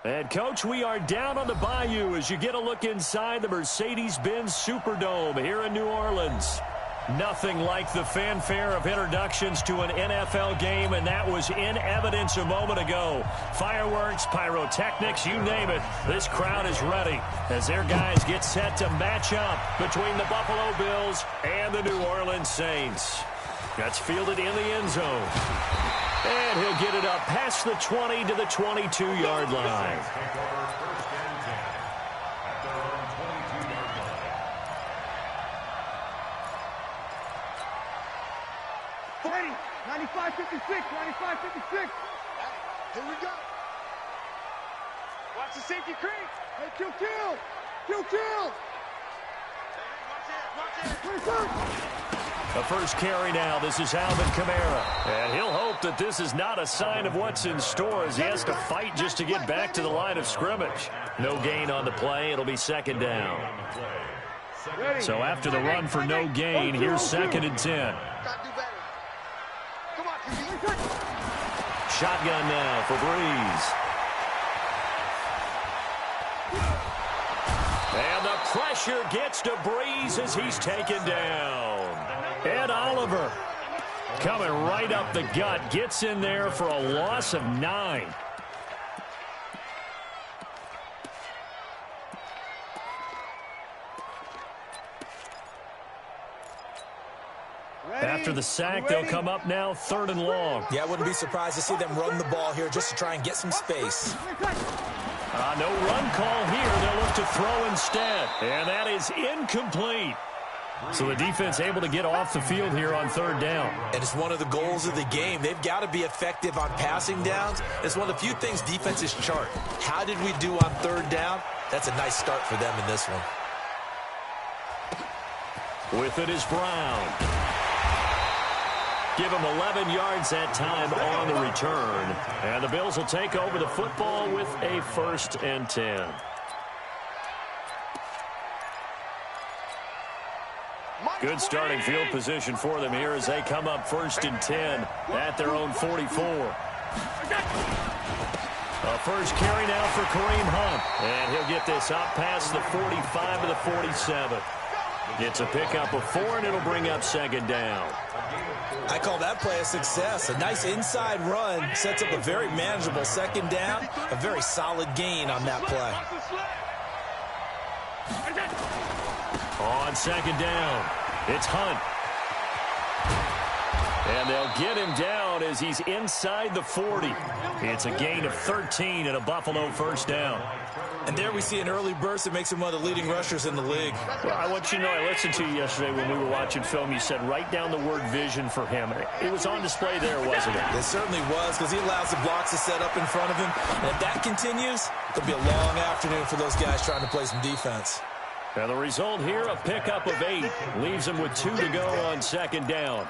And, Coach, we are down on the Bayou as you get a look inside the Mercedes-Benz Superdome here in New Orleans. Nothing like the fanfare of introductions to an NFL game, and that was in evidence a moment ago. Fireworks, pyrotechnics, you name it. This crowd is ready as their guys get set to match up between the Buffalo Bills and the New Orleans Saints. That's fielded in the end zone. And he'll get it up past the 20 to the 22-yard line. 95-56, 95-56. Here we go. Watch the safety creep. Hey, kill. Watch it. The first carry now. This is Alvin Kamara. And he'll hope that this is not a sign of what's in store as he has to fight just to get back to the line of scrimmage. No gain on the play. It'll be second down. So after the run for no gain, here's 2nd and 10. Shotgun now for Breeze. And the pressure gets to Breeze as he's taken down. Ed Oliver coming right up the gut. Gets in there for a loss of 9. After the sack, they'll come up now 3rd and long. Yeah, I wouldn't be surprised to see them run the ball here just to try and get some space. No run call here. They'll look to throw instead. And that is incomplete. So the defense able to get off the field here on 3rd down. And it's one of the goals of the game. They've got to be effective on passing downs. It's one of the few things defenses chart. How did we do on 3rd down? That's a nice start for them in this one. With it is Brown. Give him 11 yards that time on the return. And the Bills will take over the football with a 1st and 10. Good starting field position for them here as they come up 1st and 10 at their own 44. A first carry now for Kareem Hunt. And he'll get this up past the 45 to the 47. Gets a pickup of 4, and it'll bring up 2nd down. I call that play a success. A nice inside run sets up a very manageable 2nd down. A very solid gain on that play. On 2nd down, it's Hunt. And they'll get him down as he's inside the 40. It's a gain of 13 and a Buffalo 1st down. And there we see an early burst that makes him one of the leading rushers in the league. Well, I want you to know, I listened to you yesterday when we were watching film. You said write down the word vision for him. It was on display there, wasn't it? It certainly was, because he allows the blocks to set up in front of him. And if that continues, it'll be a long afternoon for those guys trying to play some defense. And the result here, a pickup of 8. Leaves him with 2 to go on 2nd down.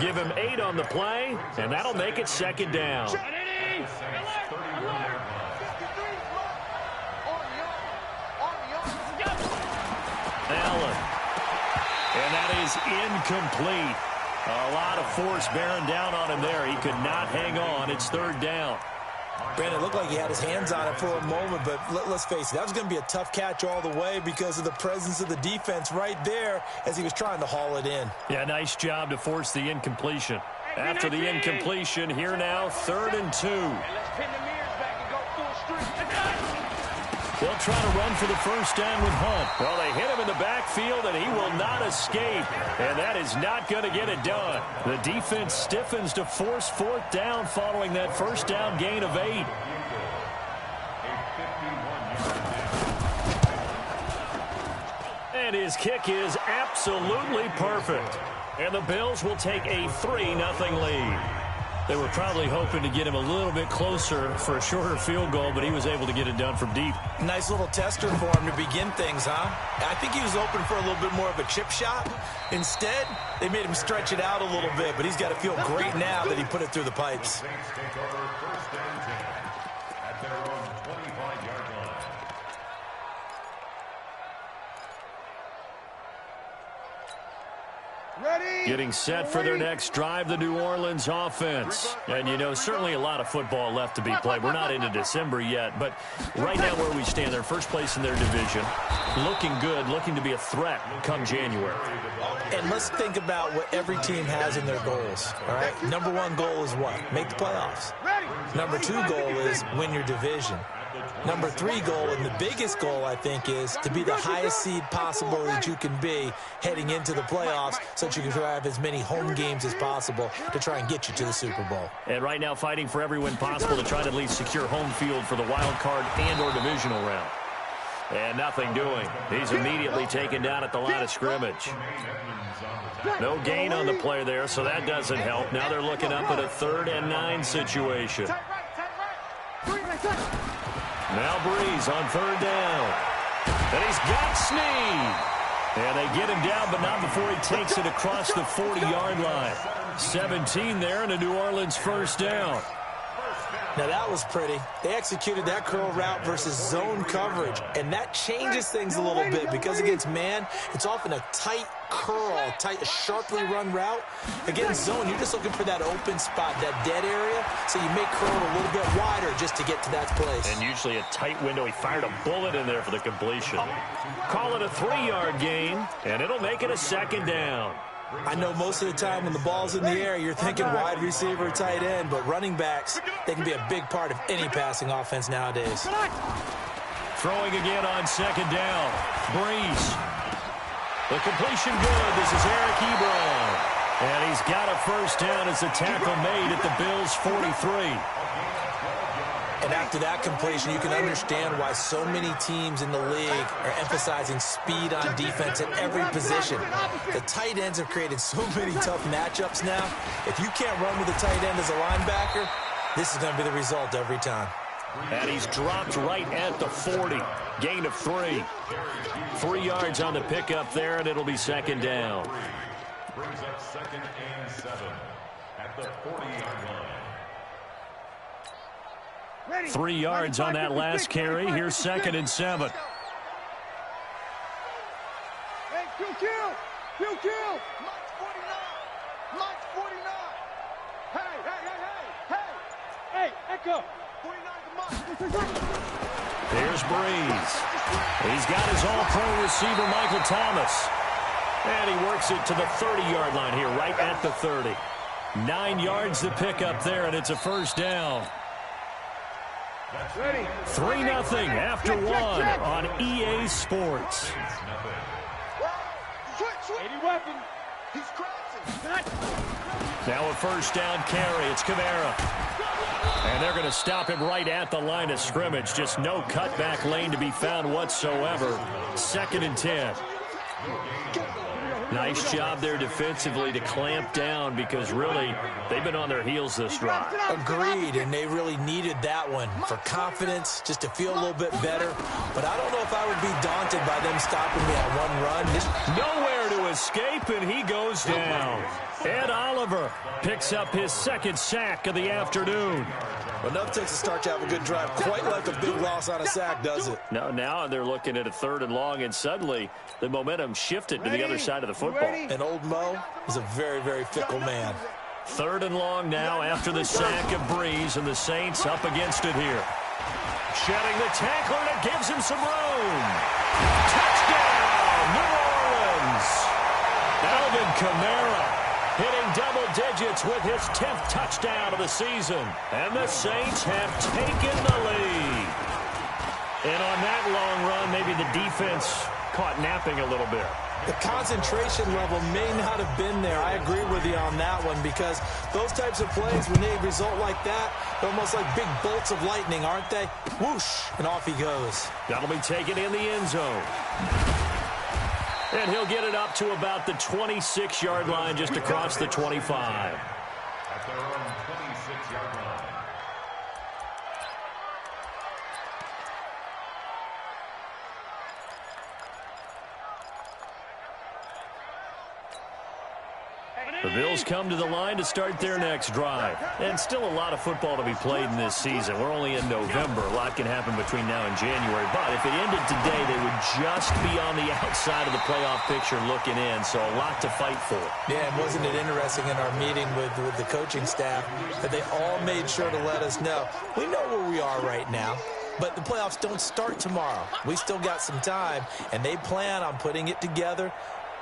Give him 8 on the play, and that'll make it 2nd down. Allen. And that is incomplete. A lot of force bearing down on him there. He could not hang on. It's 3rd down. Brandon, it looked like he had his hands on it for a moment, but let's face it, that was going to be a tough catch all the way because of the presence of the defense right there as he was trying to haul it in. Yeah, nice job to force the incompletion. After the incompletion, here now, 3rd and 2. They'll try to run for the 1st down with Hunt. Well, they hit him in the backfield, and he will not escape. And that is not going to get it done. The defense stiffens to force 4th down following that 1st down gain of 8. And his kick is absolutely perfect. And the Bills will take a 3-0 lead. They were probably hoping to get him a little bit closer for a shorter field goal, but he was able to get it done from deep. Nice little tester for him to begin things, huh? I think he was open for a little bit more of a chip shot. Instead, they made him stretch it out a little bit, but he's got to feel great now that he put it through the pipes. Getting set for their next drive, the New Orleans offense. And, you know, certainly a lot of football left to be played. We're not into December yet, but right now where we stand, they're first place in their division. Looking good, looking to be a threat come January. And let's think about what every team has in their goals, all right? Number one goal is what? Make the playoffs. Number two goal is win your division. Number three goal, and the biggest goal, I think, is to be the highest seed possible that you can be heading into the playoffs so that you can have as many home games as possible to try and get you to the Super Bowl. And right now fighting for every win possible to try to at least secure home field for the wild card and or divisional round. And nothing doing. He's immediately taken down at the line of scrimmage. No gain on the play there, so that doesn't help. Now they're looking up at a 3rd and 9 situation. Now Breeze on 3rd down. And he's got Snead. And they get him down, but not before he takes it across the 40-yard line. 17 there and a New Orleans 1st down. Now, that was pretty. They executed that curl route versus zone coverage, and that changes things a little bit because against man, it's often a tight curl, a sharply run route. Against zone, you're just looking for that open spot, that dead area, so you make curl a little bit wider just to get to that place. And usually a tight window. He fired a bullet in there for the completion. Call it a 3-yard gain, and it'll make it a 2nd down. I know most of the time when the ball's in the air, you're thinking wide receiver, tight end, but running backs, they can be a big part of any passing offense nowadays. Throwing again on 2nd down. Breeze. The completion good. This is Eric Ebron. And he's got a 1st down as the tackle made at the Bills' 43. And after that completion, you can understand why so many teams in the league are emphasizing speed on defense at every position. The tight ends have created so many tough matchups now. If you can't run with a tight end as a linebacker, this is going to be the result every time. And he's dropped right at the 40. Gain of 3. 3 yards on the pickup there, and it'll be 2nd down. Brings up 2nd and 7 at the 40-yard line. 3 yards on that last carry. Here's 2nd and 7. Hey, kill. Mike 49. Mike 49. Hey, Echo. 49 to Mike. There's Breeze. He's got his all-pro receiver, Michael Thomas. And he works it to the 30-yard line here, right at the 30. 9 yards to pick up there, and it's a 1st down. 3-0 after 1 on EA Sports. 80 weapon. He's crouching. Now a 1st down carry. It's Kamara. And they're going to him right at the line of scrimmage. Just no cutback lane to be found whatsoever. 2nd and 10. Nice job there defensively to clamp down because really they've been on their heels this drive. Agreed, and they really needed that one for confidence, just to feel a little bit better. But I don't know if I would be daunted by them stopping me on one run. Nowhere to escape, and he goes down. Ed Oliver picks up his 2nd sack of the afternoon. Enough takes a start to have a good drive. Quite like a big loss on a sack, does it? No, now they're looking at a 3rd and long, and suddenly the momentum shifted to the other side of the football. And old Mo is a very, very fickle man. 3rd and long now after the sack of Breeze, and the Saints up against it here. Shedding the tackler, and it gives him some room. Touchdown, New Orleans. Alvin Kamara hitting double digits with his 10th touchdown of the season. And the Saints have taken the lead. And on that long run, maybe the defense caught napping a little bit. The concentration level may not have been there. I agree with you on that one because those types of plays, when they result like that, they're almost like big bolts of lightning, aren't they? Whoosh, and off he goes. That'll be taken in the end zone. And he'll get it up to about the 26-yard line, just across the 25. At their own 26-yard line. The Bills come to the line to start their next drive. And still a lot of football to be played in this season. We're only in November. A lot can happen between now and January. But if it ended today, they would just be on the outside of the playoff picture looking in. So a lot to fight for. Yeah, and wasn't it interesting in our meeting with the coaching staff that they all made sure to let us know, we know where we are right now. But the playoffs don't start tomorrow. We still got some time, and they plan on putting it together,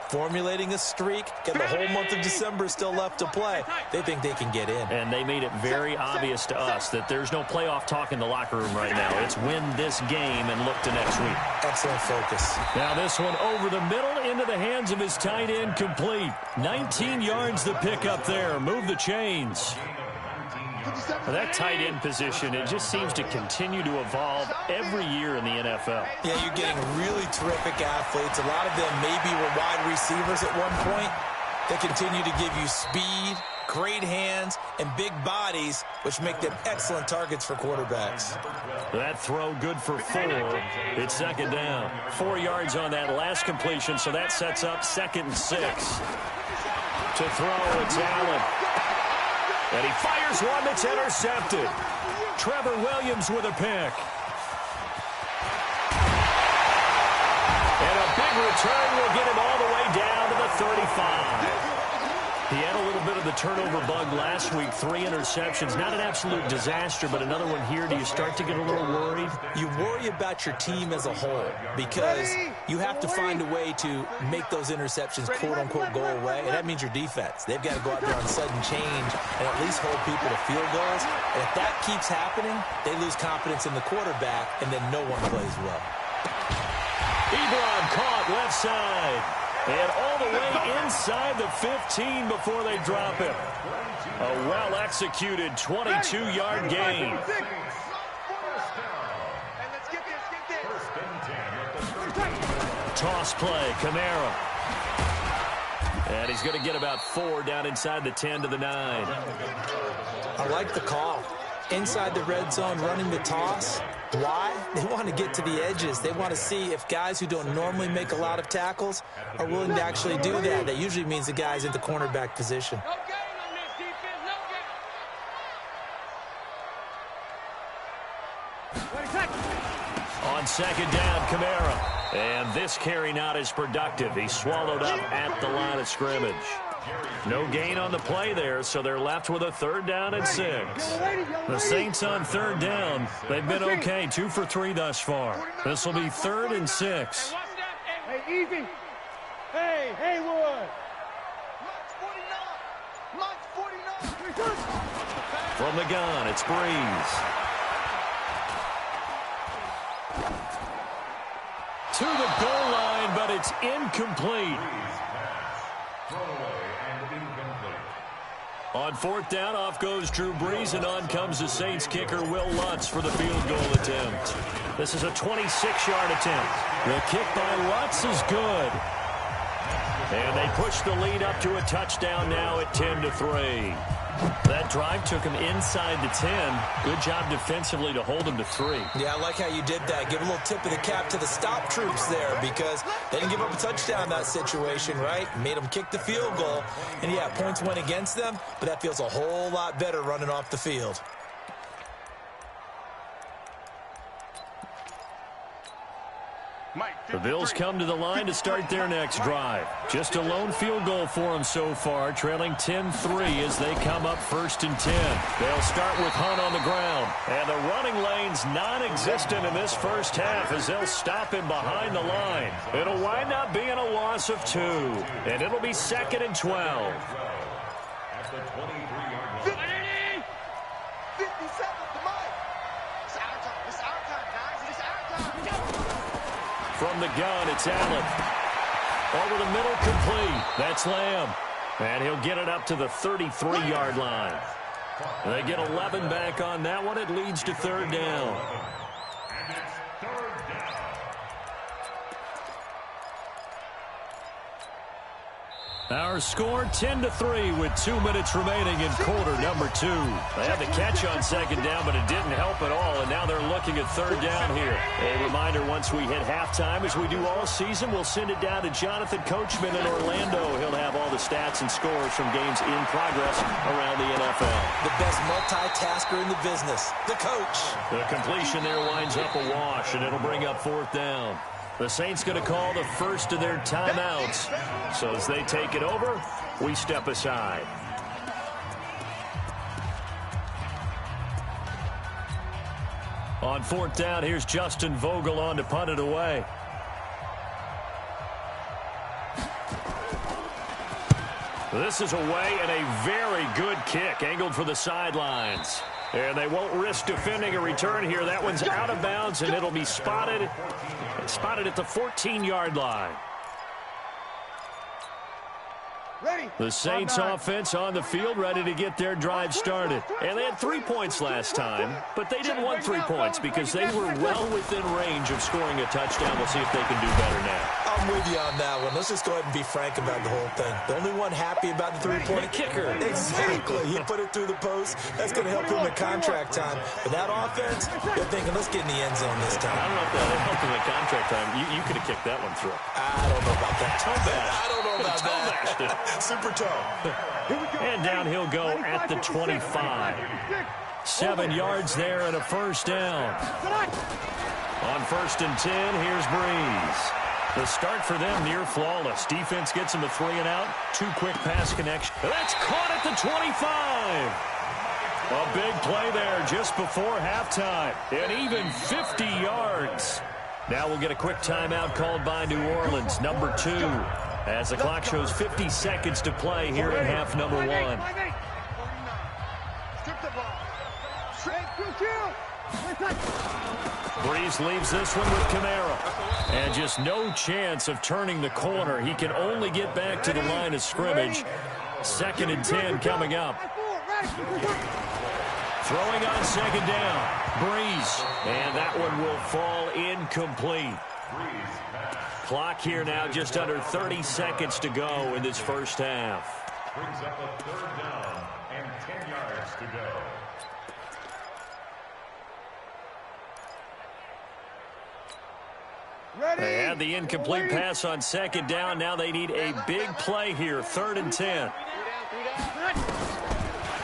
formulating a streak. Got the whole month of December still left to play. They think they can get in. And they made it very obvious to us that there's no playoff talk in the locker room right now. It's win this game and look to next week. Excellent focus. Now this one over the middle into the hands of his tight end, complete. 19 yards the pick up there. Move the chains. That tight end position, it just seems to continue to evolve every year in the NFL. Yeah, you're getting really terrific athletes. A lot of them maybe were wide receivers at one point. They continue to give you speed, great hands, and big bodies, which make them excellent targets for quarterbacks. That throw good for 4. It's second down. 4 yards on that last completion, so that sets up 2nd and 6. To throw, it's Allen. And he fires one that's intercepted. Trevor Williams with a pick. And a big return will get him all the way down to the 35. He had a little bit of the turnover bug last week, 3 interceptions. Not an absolute disaster, but another one here. Do you start to get a little worried? You worry about your team as a whole because you have to find a way to make those interceptions, quote-unquote, go away, and that means your defense. They've got to go out there on sudden change and at least hold people to field goals. And if that keeps happening, they lose confidence in the quarterback, and then no one plays well. Ebron caught left side. And all the way inside the 15 before they drop him. A well-executed 22-yard gain. Toss play, Kamara. And he's going to get about 4 down inside the 10 to the 9. I like the call. Inside the red zone, running the toss. Why? They want to get to the edges. They want to see if guys who don't normally make a lot of tackles are willing to actually do that. That usually means the guy's in the cornerback position. On second down, Kamara. And this carry not as productive. He's swallowed up at the line of scrimmage. No gain on the play there, so they're left with a 3rd down and 6. The Saints on 3rd down. They've been okay, 2 for 3 thus far. This will be 3rd and 6. Hey, Evie. Hey, Haywood. From the gun, it's Breeze. To the goal line, but it's incomplete. On 4th down, off goes Drew Brees, and on comes the Saints kicker, Will Lutz, for the field goal attempt. This is a 26-yard attempt. The kick by Lutz is good. And they push the lead up to a touchdown now at 10-3. That drive took him inside the 10. Good job defensively to hold him to 3. Yeah, I like how you did that. Give a little tip of the cap to the stop troops there because they didn't give up a touchdown in that situation, right? Made them kick the field goal. And, yeah, points went against them, but that feels a whole lot better running off the field. The Bills come to the line to start their next drive. Just a lone field goal for them so far, trailing 10-3 as they come up 1st and 10. They'll start with Hunt on the ground. And the running lane's non-existent in this first half as they'll stop him behind the line. It'll wind up being a loss of 2. And it'll be 2nd and 12. At the 23-yard line. 57, come on. It's our time. It's our time, guys. It's our time. From the gun, it's Allen. Over the middle, complete. That's Lamb. And he'll get it up to the 33-yard line. They get 11 back on that one. It leads to 3rd down. And it's 3rd down. Our score 10-3 with 2 minutes remaining in quarter number 2. They had the catch on second down, but it didn't help at all, and now they're looking at third down here. A reminder, once we hit halftime, as we do all season, we'll send it down to Jonathan Coachman in Orlando. He'll have all the stats and scores from games in progress around the NFL. The best multitasker in the business, the coach. The completion there winds up a wash, and it'll bring up fourth down. The Saints going to call the first of their timeouts. So as they take it over, we step aside. On fourth down, here's Justin Vogel on to punt it away. This is away and a very good kick, angled for the sidelines. And they won't risk defending a return here. That one's out of bounds, and it'll be spotted at the 14-yard line. The Saints offense on the field, ready to get their drive started. And they had 3 points last time, but they didn't want 3 points because they were well within range of scoring a touchdown. We'll see if they can do better now. I'm with you on that one. Let's just go ahead and be frank about the whole thing. The only one happy about the three-point kicker. Exactly. He put it through the post. That's going to help him in contract time. But that offense, they're thinking, let's get in the end zone this time. I don't know if that helped him in contract time. You could have kicked that one through. I don't know about that. I don't know about that. Super toe. And down he'll go at the 25. 7 yards there and a first down. On 1st and 10, here's Breeze. The start for them near flawless. Defense gets him a 3 and out. 2 quick pass connection. That's caught at the 25. A big play there just before halftime. And even 50 yards. Now we'll get a quick timeout called by New Orleans, number 2. As the clock shows 50 seconds to play here in half number 1. Breeze leaves this one with Kamara. And just no chance of turning the corner. He can only get back to the line of scrimmage. 2nd and 10 coming up. Throwing on second down. Breeze. And that one will fall incomplete. Clock here now, just under 30 seconds to go in this first half. Brings up a 3rd down and 10 yards to go. They had the incomplete pass on second down. Now they need a big play here. 3rd and 10.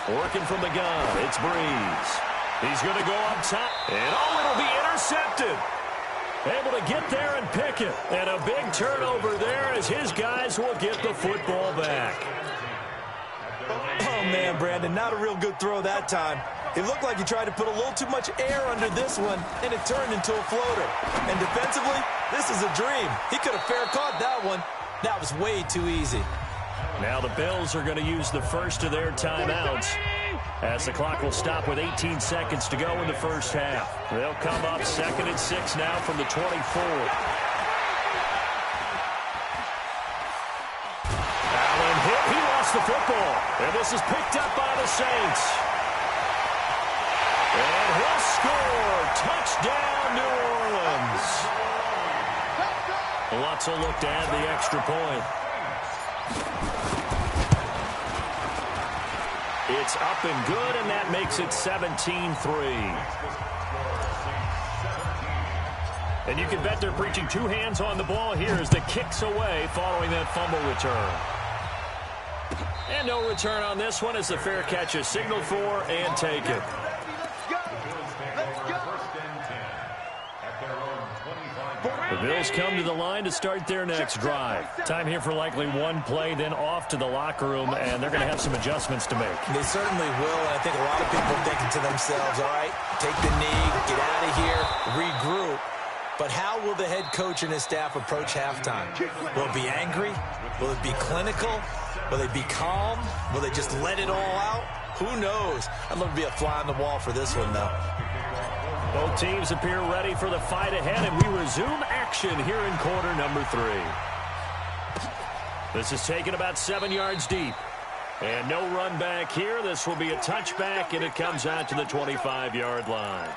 Working from the gun, it's Breeze. He's going to go up top. And it'll be intercepted. Able to get there and pick it. And a big turnover there as his guys will get the football back. Oh, man, Brandon, not a real good throw that time. It looked like he tried to put a little too much air under this one, and it turned into a floater. And defensively, this is a dream. He could have fair caught that one. That was way too easy. Now the Bills are going to use the first of their timeouts as the clock will stop with 18 seconds to go in the first half. They'll come up 2nd and 6 now from the 24. Allen hit. He lost the football. And this is picked up by the Saints. And he'll score. Touchdown, New Orleans. Lots of look to add the extra point. It's up and good, and that makes it 17-3. And you can bet they're preaching 2 hands on the ball here as the kick's away following that fumble return. And no return on this one as the fair catch is signaled for and taken. The Bills come to the line to start their next drive. Time here for likely one play, then off to the locker room, and they're going to have some adjustments to make. They certainly will, and I think a lot of people are thinking to themselves, all right, take the knee, get out of here, regroup. But how will the head coach and his staff approach halftime? Will it be angry? Will it be clinical? Will they be calm? Will they just let it all out? Who knows? I'd love to be a fly on the wall for this one, though. Both teams appear ready for the fight ahead, and we resume action here in quarter number 3. This is taken about 7 yards deep. And no run back here. This will be a touchback, and it comes out to the 25-yard line.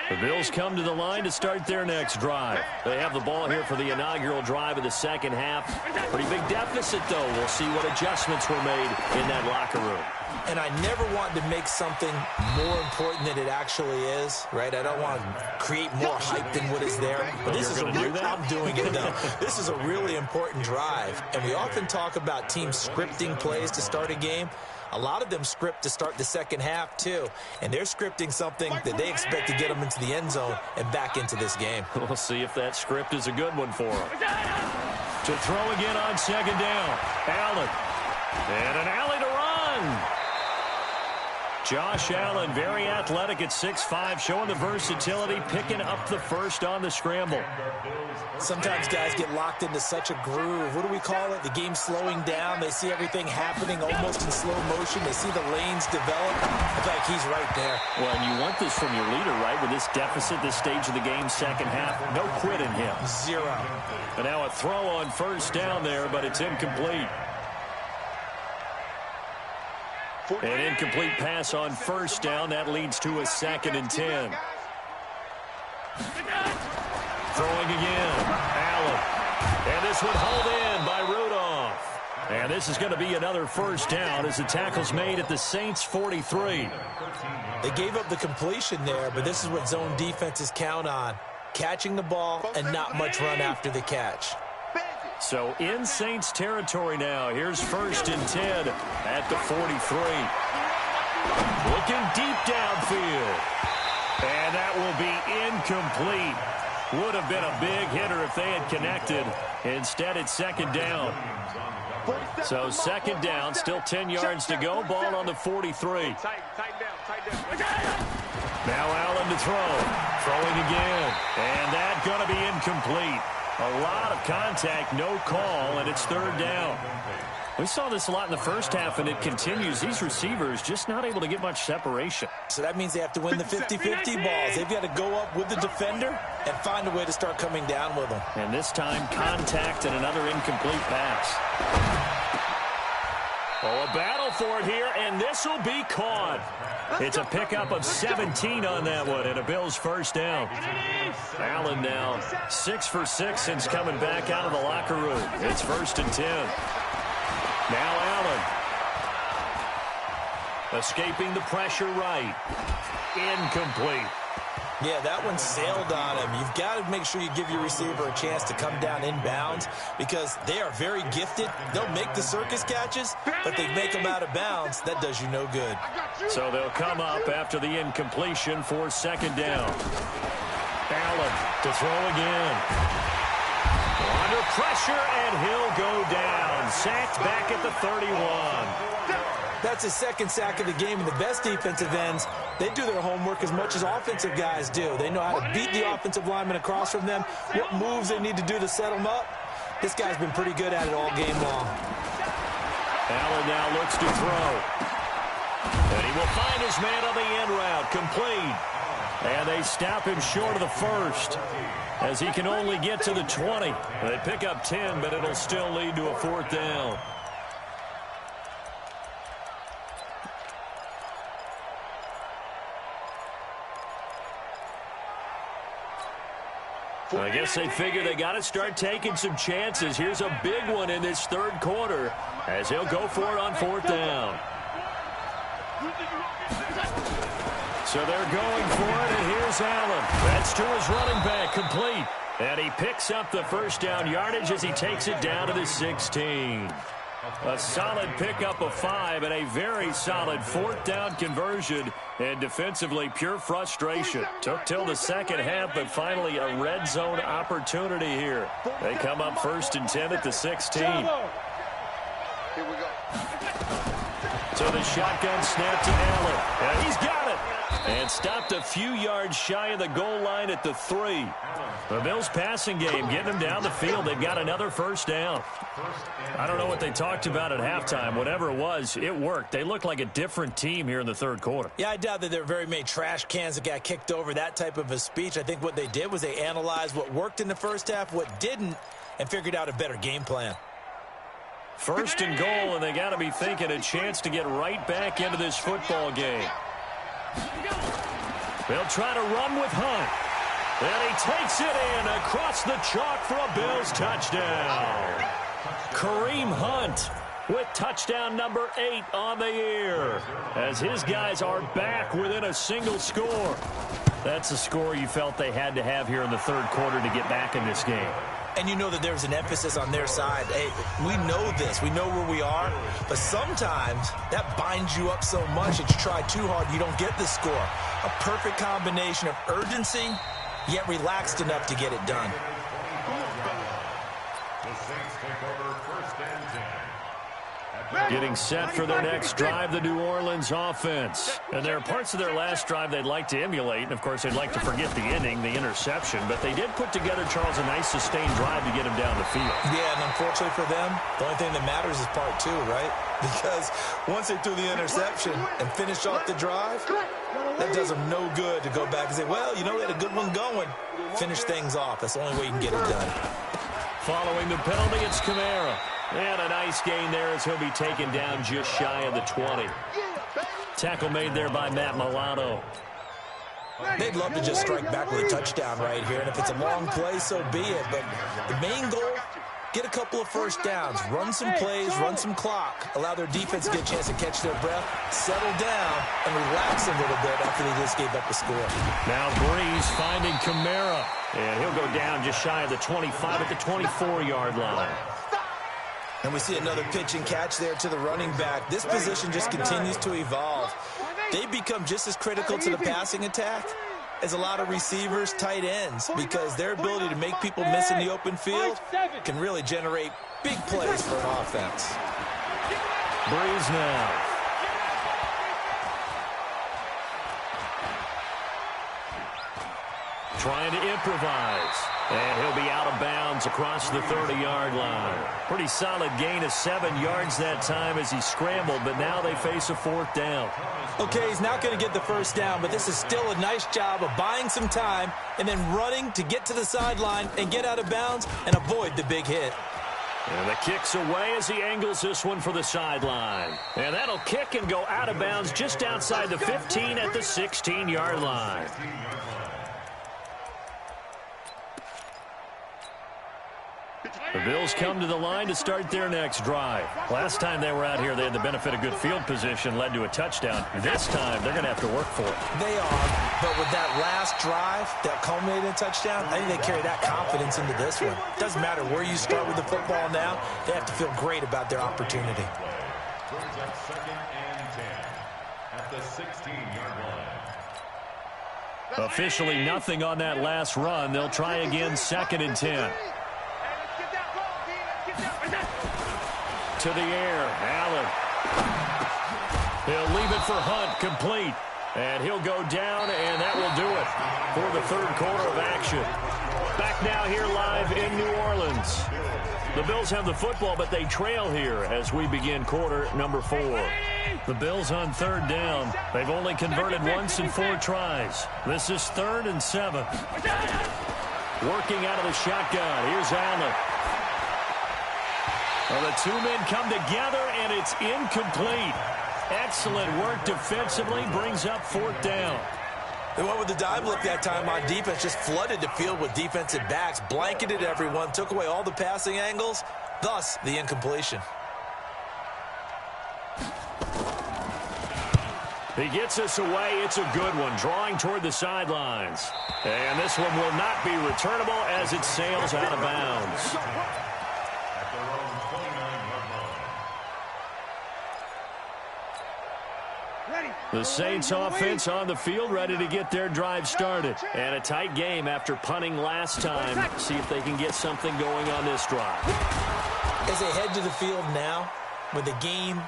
The Bills come to the line to start their next drive. They have the ball here for the inaugural drive of the second half. Pretty big deficit, though. We'll see what adjustments were made in that locker room. And I never want to make something more important than it actually is, right? I don't want to create more hype than what is there. But this is I'm doing it, though. This is a really important drive. And we often talk about teams scripting plays to start a game. A lot of them script to start the second half, too. And they're scripting something that they expect to get them into the end zone and back into this game. We'll see if that script is a good one for them. To throw again on second down. Allen. And an alley to run. Josh Allen, very athletic at 6'5", showing the versatility, picking up the first on the scramble. Sometimes guys get locked into such a groove. What do we call it? The game's slowing down. They see everything happening almost in slow motion. They see the lanes develop. I feel like he's right there. Well, and you want this from your leader, right? With this deficit, this stage of the game, second half, no quit in him. Zero. And now a throw on first down there, but it's incomplete. An incomplete pass on first down. That leads to a 2nd and 10. Throwing again. Allen. And this one hauled in by Rudolph. And this is going to be another first down as the tackle's made at the Saints' 43. They gave up the completion there, but this is what zone defenses count on. Catching the ball and not much run after the catch. So in Saints territory now. Here's 1st and 10 at the 43. Looking deep downfield. And that will be incomplete. Would have been a big hitter if they had connected. Instead, it's 2nd down. So 2nd down, still 10 yards to go. Ball on the 43. Now Allen to throw. Throwing again. And that's going to be incomplete. A lot of contact, no call, and it's 3rd down. We saw this a lot in the first half, and it continues. These receivers just not able to get much separation. So that means they have to win the 50-50 balls. They've got to go up with the defender and find a way to start coming down with them. And this time, contact and another incomplete pass. Oh, a battle for it here, and this will be caught. It's a pickup of 17 on that one, and a Bills first down. Allen now 6 for 6 since coming back out of the locker room. It's 1st and 10. Now Allen. Escaping the pressure right. Incomplete. Yeah, that one sailed on him. You've got to make sure you give your receiver a chance to come down inbounds because they are very gifted. They'll make the circus catches, but they make them out of bounds. That does you no good. So they'll come up after the incompletion for 2nd down. Allen to throw again. Under pressure, and he'll go down. Sacked back at the 31. That's his 2nd sack of the game, and the best defensive ends, they do their homework as much as offensive guys do. They know how to beat the offensive lineman across from them, what moves they need to do to set them up. This guy's been pretty good at it all game long. Allen now looks to throw. And he will find his man on the end route, complete. And they stop him short of the 1st as he can only get to the 20. They pick up 10, but it'll still lead to a 4th down. I guess they figure they got to start taking some chances. Here's a big one in this 3rd quarter as he'll go for it on 4th down. So they're going for it, and here's Allen. That's to his running back, complete. And he picks up the first down yardage as he takes it down to the 16. A solid pickup of 5 and a very solid 4th down conversion. And defensively, pure frustration. Took till the second half, but finally a red zone opportunity here. They come up 1st and 10 at the 16. Here we go. So the shotgun snap to Allen. And he's got it. And stopped a few yards shy of the goal line at the 3. The Bills passing game getting them down the field. They've got another first down. I don't know what they talked about at halftime. Whatever it was, it worked. They look like a different team here in the 3rd quarter. Yeah, I doubt that there were very many trash cans that got kicked over, that type of a speech. I think what they did was they analyzed what worked in the first half, what didn't, and figured out a better game plan. 1st and goal, and they got to be thinking a chance to get right back into this football game. They'll try to run with Hunt. And he takes it in across the chalk for a Bills touchdown. Kareem Hunt with touchdown number 8 on the year, as his guys are back within a single score. That's a score you felt they had to have here in the third quarter to get back in this game. And you know that there's an emphasis on their side. Hey, we know this. We know where we are. But sometimes that binds you up so much that you try too hard, you don't get the score. A perfect combination of urgency, yet relaxed enough to get it done. The Saints take over first and 10. Getting set for their next drive, the New Orleans offense. And there are parts of their last drive they'd like to emulate. And, of course, they'd like to forget the ending, the interception. But they did put together, Charles, a nice sustained drive to get him down the field. Yeah, and unfortunately for them, the only thing that matters is part 2, right? Because once they threw the interception and finished off the drive, that does them no good to go back and say, well, you know, they had a good one going. Finish things off. That's the only way you can get it done. Following the penalty, it's Kamara. And a nice gain there as he'll be taken down just shy of the 20. Tackle made there by Matt Milano. They'd love to just strike back with a touchdown right here. And if it's a long play, so be it. But the main goal, get a couple of first downs, run some plays, run some clock, allow their defense to get a chance to catch their breath, settle down, and relax a little bit after they just gave up the score. Now Breeze finding Kamara. And he'll go down just shy of the 25 at the 24-yard line. And we see another pitch and catch there to the running back. This position just continues to evolve. They become just as critical to the passing attack as a lot of receivers, tight ends, because their ability to make people miss in the open field can really generate big plays for an offense. Breeze now. Trying to improvise. And he'll be out of bounds across the 30-yard line. Pretty solid gain of 7 yards that time as he scrambled, but now they face a 4th down. Okay, he's not going to get the first down, but this is still a nice job of buying some time and then running to get to the sideline and get out of bounds and avoid the big hit. And the kick's away as he angles this one for the sideline. And that'll kick and go out of bounds just outside the 15 at the 16-yard line. The Bills come to the line to start their next drive. Last time they were out here, they had the benefit of good field position, led to a touchdown. This time, they're going to have to work for it. They are, but with that last drive that culminated in a touchdown, I think they carry that confidence into this one. Doesn't matter where you start with the football now, they have to feel great about their opportunity. Brings up second and 10 at the 16-yard line. Officially nothing on that last run. They'll try again, second and 10. To the air, Allen. He'll leave it for Hunt, complete. And he'll go down, and that will do it for the third quarter of action. Back now here live in New Orleans. The Bills have the football, but they trail here as we begin quarter number 4. The Bills on third down. They've only converted once in 4 tries. This is 3rd and 7. Working out of the shotgun. Here's Allen. Well, the two men come together, and it's incomplete. Excellent work defensively, brings up 4th down. They went with the dive look that time on defense, just flooded the field with defensive backs, blanketed everyone, took away all the passing angles, thus the incompletion. He gets us away. It's a good one, drawing toward the sidelines. And this one will not be returnable as it sails out of bounds. The Saints offense on the field, ready to get their drive started. And a tight game after punting last time. See if they can get something going on this drive. As they head to the field now, with the game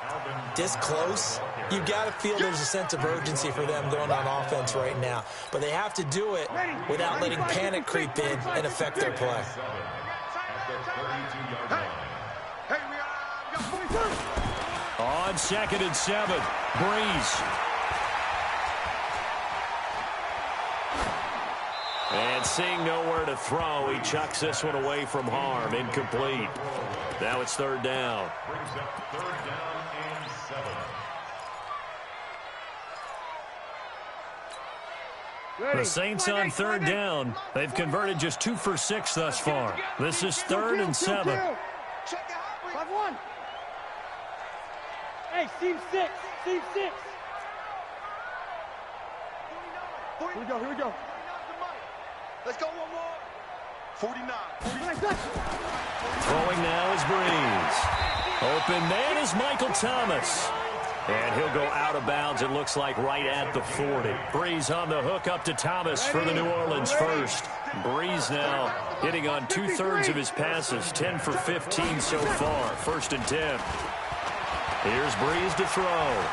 this close, you've got to feel there's a sense of urgency for them going on offense right now. But they have to do it without letting panic creep in and affect their play. On 2nd and 7, Breeze. And seeing nowhere to throw, he chucks this one away from harm. Incomplete. Now it's 3rd down. Brings up 3rd down and 7. The Saints on third down. They've converted just 2 for 6 thus far. This is 3rd and 7. 5-1. Hey, seam 6. Seam 6. Here we go. Here we go. Let's go one more. 49. Throwing now is Breeze. Open man is Michael Thomas. And he'll go out of bounds, it looks like, right at the 40. Breeze on the hook up to Thomas for the New Orleans first. Breeze now hitting on 2/3 of his passes, 10 for 15 so far. 1st and 10. Here's Breeze to throw.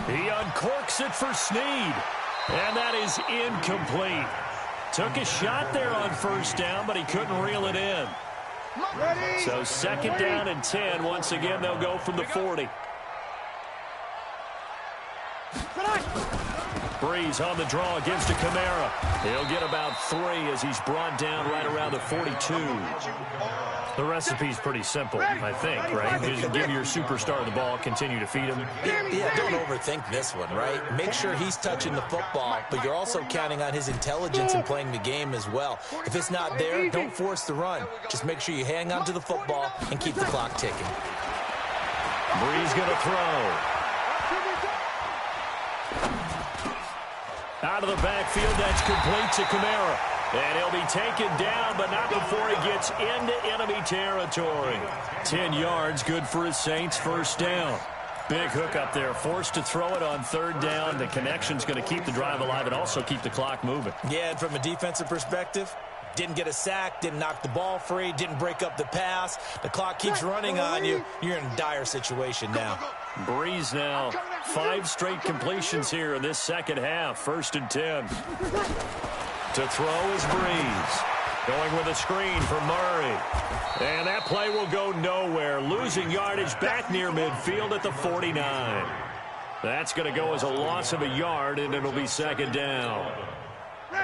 He uncorks it for Snead. And that is incomplete. Took a shot there on 1st down, but he couldn't reel it in. So 2nd down and 10. Once again, they'll go from the 40. Breeze on the draw, gives to Kamara. He'll get about 3 as he's brought down right around the 42. The recipe's pretty simple, I think, right? Just give your superstar the ball, continue to feed him. Yeah, don't overthink this one, right? Make sure he's touching the football, but you're also counting on his intelligence in playing the game as well. If it's not there, don't force the run. Just make sure you hang on to the football and keep the clock ticking. Breeze going to throw. Out of the backfield, that's complete to Kamara. And he'll be taken down, but not before he gets into enemy territory. 10 yards, good for his Saints, 1st down. Big hook up there, forced to throw it on 3rd down. The connection's going to keep the drive alive and also keep the clock moving. Yeah, and from a defensive perspective, didn't get a sack, didn't knock the ball free, didn't break up the pass. The clock keeps running on you. You're in a dire situation now. Breeze now, 5 straight completions here in this 2nd half. 1st and 10. To throw is Breeze. Going with a screen for Murray. And that play will go nowhere. Losing yardage back near midfield at the 49. That's going to go as a loss of a yard, and it'll be 2nd down.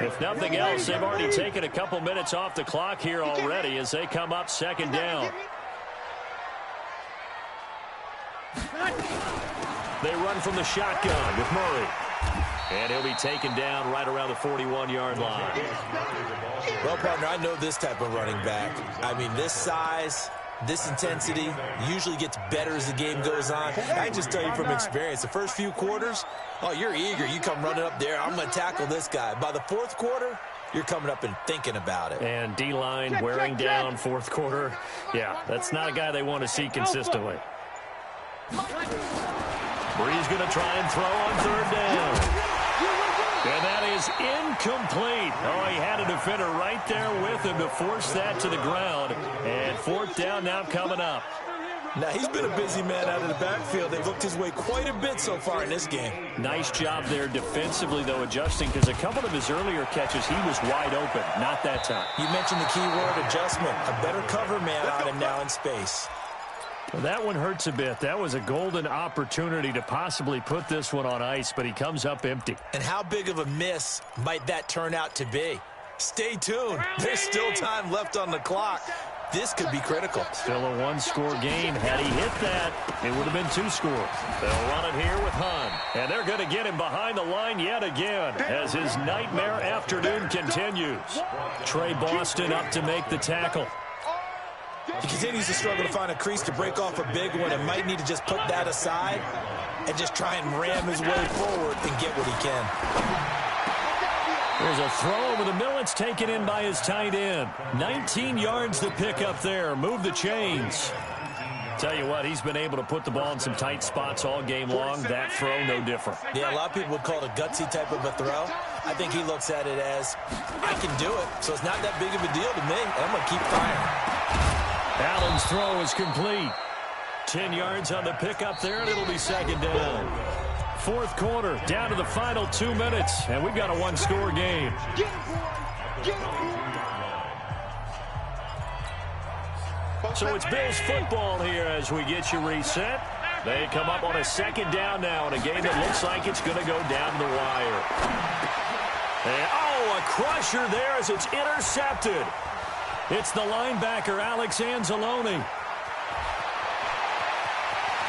If nothing else, they've already taken a couple minutes off the clock here already as they come up 2nd down. They run from the shotgun with Murray. And he'll be taken down right around the 41-yard line. Well, partner, I know this type of running back. I mean, this size, this intensity usually gets better as the game goes on. I can just tell you from experience, the first few quarters, oh, you're eager. You come running up there, I'm going to tackle this guy. By the 4th quarter, you're coming up and thinking about it. And D-line wearing down 4th quarter. Yeah, that's not a guy they want to see consistently. Breeze going to try and throw on 3rd down. And that is incomplete. Oh, he had a defender right there with him to force that to the ground. And 4th down now coming up. Now, he's been a busy man out of the backfield. They've looked his way quite a bit so far in this game. Nice job there defensively, though, adjusting, because a couple of his earlier catches, he was wide open. Not that time. You mentioned the key word, adjustment. A better cover man on him now in space. Well, that one hurts a bit. That was a golden opportunity to possibly put this one on ice, but he comes up empty. And how big of a miss might that turn out to be? Stay tuned. There's still time left on the clock. This could be critical. Still a 1-score game. Had he hit that, it would have been 2 scores. They'll run it here with Hunt. And they're going to get him behind the line yet again as his nightmare afternoon continues. Trey Boston up to make the tackle. He continues to struggle to find a crease to break off a big one and might need to just put that aside and just try and ram his way forward and get what he can. There's a throw over the middle. It's taken in by his tight end. 19 yards to pick up there. Move the chains. Tell you what, he's been able to put the ball in some tight spots all game long. That throw, no different. Yeah, a lot of people would call it a gutsy type of a throw. I think he looks at it as, I can do it, so it's not that big of a deal to me, and I'm going to keep firing. Allen's throw is complete. 10 yards on the pickup there, and it'll be 2nd down. 4th quarter, down to the final 2 minutes, and we've got a 1-score game. So it's Bills football here as we get you reset. They come up on a 2nd down now in a game that looks like it's going to go down the wire. And, oh, a crusher there as it's intercepted. It's the linebacker, Alex Anzalone.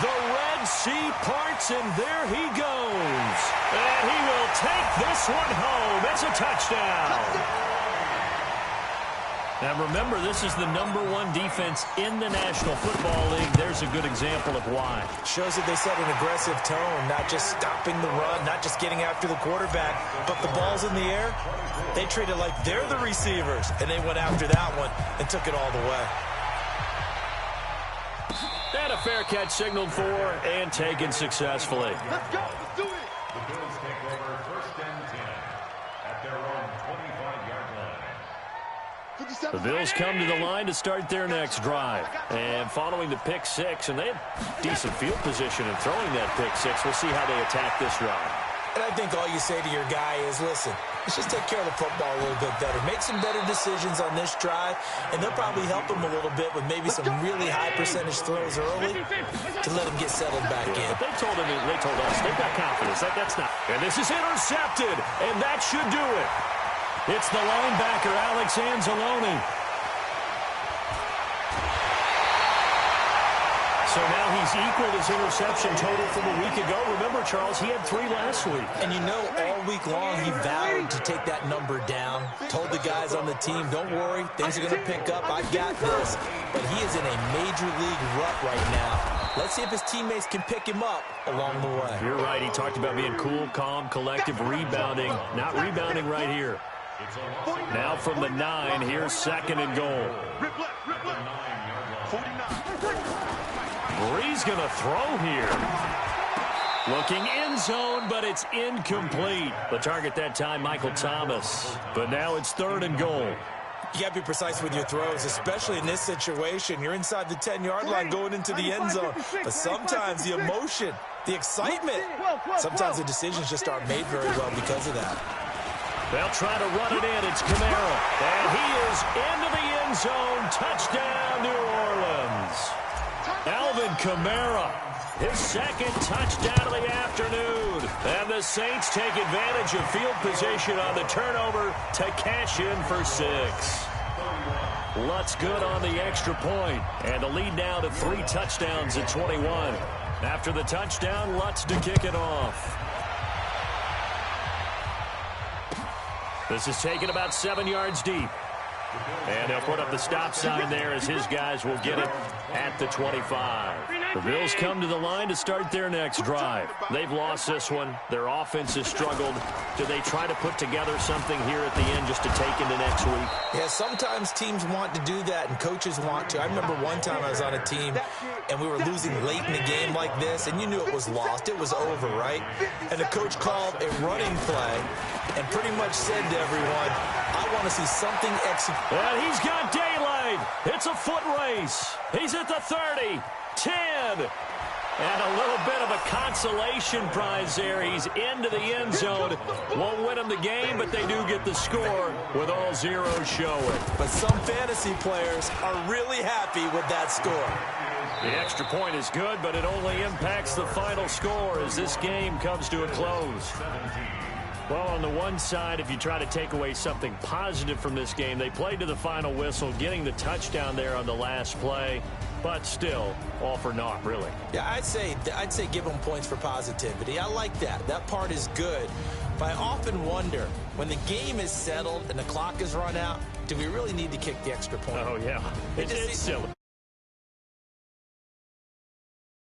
The Red Sea parts, and there he goes. And he will take this one home. It's a touchdown. Now, remember, this is the #1 defense in the National Football League. There's a good example of why. Shows that they set an aggressive tone, not just stopping the run, not just getting after the quarterback, but the ball's in the air. They treat it like they're the receivers, and they went after that one and took it all the way. And a fair catch signaled for and taken successfully. Let's go. Let's do it. The Bills take over 1st and 10 at their own 25-yard line. The Bills come to the line to start their next drive. And following the pick six, and they had decent field position in throwing that pick six. We'll see how they attack this drive. And I think all you say to your guy is, listen, let's just take care of the football a little bit better. Make some better decisions on this drive, and they'll probably help him a little bit with maybe some really high percentage throws early to let him get settled back in. But they told us they've got confidence. That's not. And this is intercepted, and that should do it. It's the linebacker, Alex Anzalone. So now he's equaled his interception total from a week ago. Remember, Charles, he had 3 last week. And you know, all week long he vowed to take that number down. Told the guys on the team, don't worry, things are going to pick up. I got this. But he is in a major league rut right now. Let's see if his teammates can pick him up along the way. You're right. He talked about being cool, calm, collective, rebounding. Not rebounding right here. Now from the 9, here's 2nd and goal. Rip left. 49. Bree's going to throw here. Looking end zone, but it's incomplete. The target that time, Michael Thomas. But now it's 3rd and goal. You got to be precise with your throws, especially in this situation. You're inside the 10-yard line going into the end zone. But sometimes the emotion, the excitement, sometimes the decisions just aren't made very well because of that. They'll try to run it in. It's Kamara. And he is into the end zone. Touchdown, New Orleans. Alvin Kamara, his 2nd touchdown of the afternoon. And the Saints take advantage of field position on the turnover to cash in for 6. Lutz good on the extra point. And the lead now to 3 touchdowns at 21. After the touchdown, Lutz to kick it off. This is taken about 7 yards deep. And they'll put up the stop sign there as his guys will get it at the 25. The Bills come to the line to start their next drive. They've lost this one. Their offense has struggled. Do they try to put together something here at the end just to take into next week? Yeah, sometimes teams want to do that and coaches want to. I remember one time I was on a team and we were losing late in the game like this, and you knew it was lost. It was over, right? And the coach called a running play and pretty much said to everyone, I want to see something executed. And he's got daylight. It's a foot race. He's at the 30, 10. And a little bit of a consolation prize there. He's into the end zone. Won't win him the game, but they do get the score with all zeros showing. But some fantasy players are really happy with that score. The extra point is good, but it only impacts the final score as this game comes to a close. Well, on the one side, if you try to take away something positive from this game, they played to the final whistle, getting the touchdown there on the last play, but still, all for naught, really. Yeah, I'd say give them points for positivity. I like that. That part is good. But I often wonder, when the game is settled and the clock is run out, do we really need to kick the extra point? Oh, yeah. It's silly.